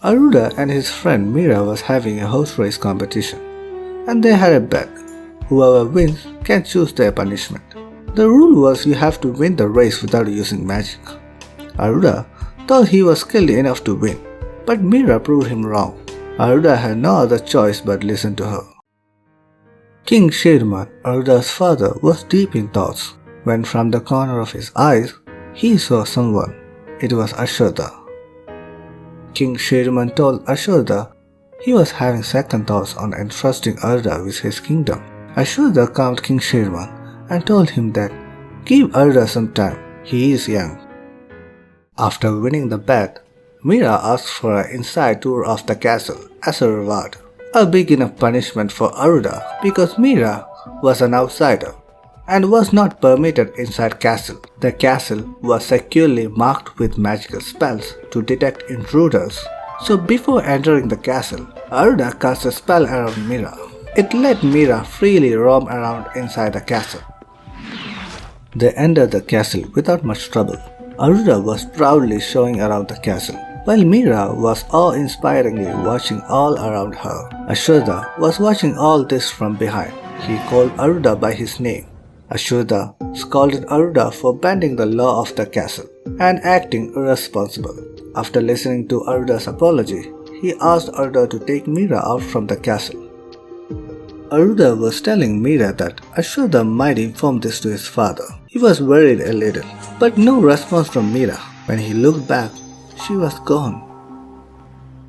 Aruda and his friend Meera was having a horse race competition, and they had a bet. Whoever wins can choose their punishment. The rule was you have to win the race without using magic. Aruda thought he was skilled enough to win, but Meera proved him wrong. Aruda had no other choice but listen to her. King Sheruman, Aruda's father, was deep in thoughts when from the corner of his eyes he saw someone. It was Ashoda. King Sheruman told Ashoda he was having second thoughts on entrusting Aruda with his kingdom. Ashoda calmed King Sheruman and told him that give Aruda some time, he is young. After winning the bet, Meera asked for an inside tour of the castle as a reward, a big enough punishment for Aruda because Meera was an outsider and was not permitted inside castle. The castle was securely marked with magical spells to detect intruders. So before entering the castle, Aruda cast a spell around Meera. It let Meera freely roam around inside the castle. They entered the castle without much trouble. Aruda was proudly showing around the castle, while Meera was awe-inspiringly watching all around her. Ashoda was watching all this from behind. He called Aruda by his name. Ashoda scolded Aruda for bending the law of the castle and acting irresponsible. After listening to Aruda's apology, he asked Aruda to take Meera out from the castle. Aruda was telling Meera that Ashoda might inform this to his father. He was worried a little, but no response from Meera. When he looked back, she was gone.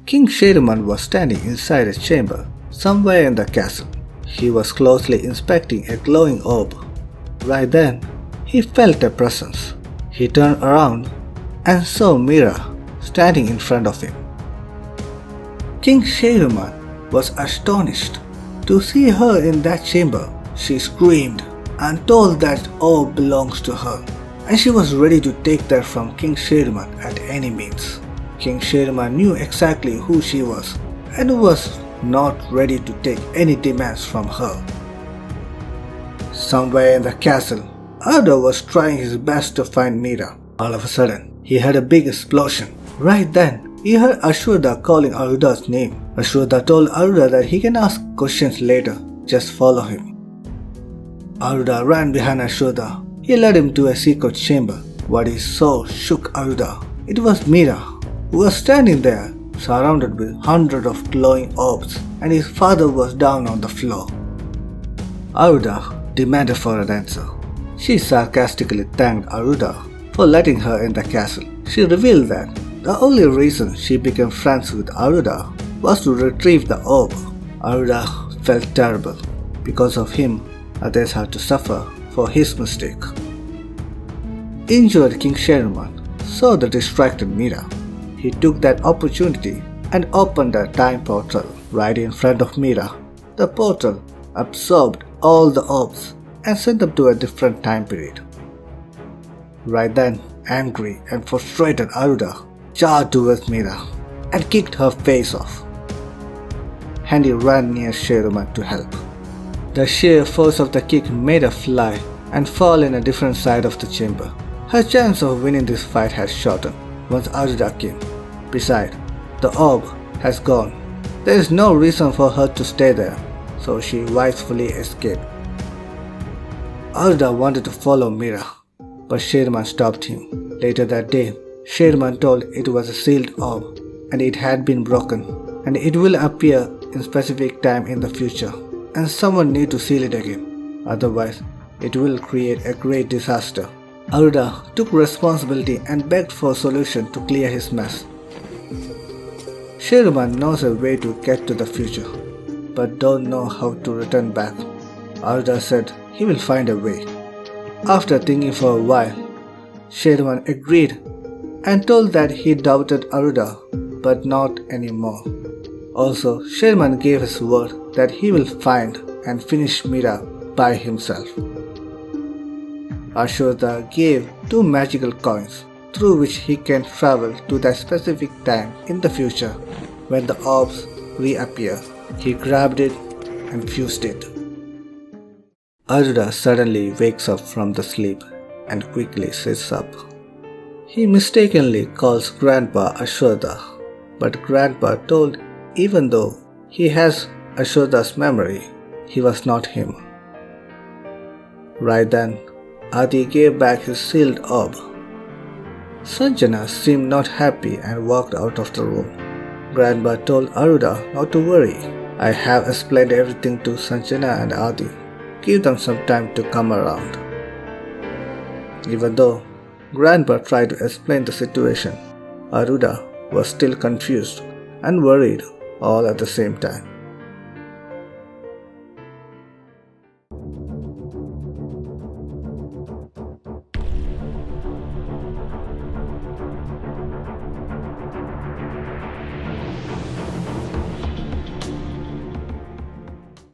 King Sheruman was standing inside a chamber somewhere in the castle. He was closely inspecting a glowing orb. Right then, he felt a presence. He turned around and saw Meera standing in front of him. King Sheruman was astonished to see her in that chamber. She screamed and told that orb belongs to her, and she was ready to take that from King Sheruman at any means. King Sheruman knew exactly who she was and was not ready to take any demands from her. Somewhere in the castle, Aruda was trying his best to find Meera. All of a sudden, he had a big explosion. Right then, he heard Ashoda calling Aruda's name. Ashoda told Aruda that he can ask questions later, just follow him. Aruda ran behind Ashoda. He led him to a secret chamber. What he saw shook Aruda. It was Meera, who was standing there, surrounded with hundreds of glowing orbs, and his father was down on the floor. Aruda demanded for an answer. She sarcastically thanked Aruda for letting her in the castle. She revealed that the only reason she became friends with Aruda was to retrieve the orb. Aruda felt terrible. Because of him, others had to suffer for his mistake. Injured King Sheruman saw the distracted Meera. He took that opportunity and opened a time portal right in front of Meera. The portal absorbed all the orbs and sent them to a different time period. Right then, angry and frustrated Aruda charged towards Meera and kicked her face off. Handy ran near Sheruman to help. The sheer force of the kick made her fly and fall in a different side of the chamber. Her chance of winning this fight had shortened once Aruda came. Besides, the orb has gone. There is no reason for her to stay there, so she wisely escaped. Aruda wanted to follow Meera, but Sheruman stopped him. Later that day, Sheruman told it was a sealed orb and it had been broken, and it will appear in specific time in the future, and someone need to seal it again. Otherwise, it will create a great disaster. Aruda took responsibility and begged for a solution to clear his mess. Sheruman knows a way to get to the future, but don't know how to return back. Aruda said he will find a way. After thinking for a while, Sheruman agreed and told that he doubted Aruda, but not anymore. Also, Sheruman gave his word that he will find and finish Meera by himself. Ashoda gave 2 magical coins through which he can travel to that specific time in the future when the orbs reappear. He grabbed it and fused it. Aruda suddenly wakes up from the sleep and quickly sits up. He mistakenly calls Grandpa Ashwatha, but Grandpa told even though he has Ashwatha's memory, he was not him. Right then, Adi gave back his sealed orb. Sanjana seemed not happy and walked out of the room. Grandpa told Aruda not to worry. I have explained everything to Sanjana and Adi. Give them some time to come around. Even though Grandpa tried to explain the situation, Aruda was still confused and worried all at the same time.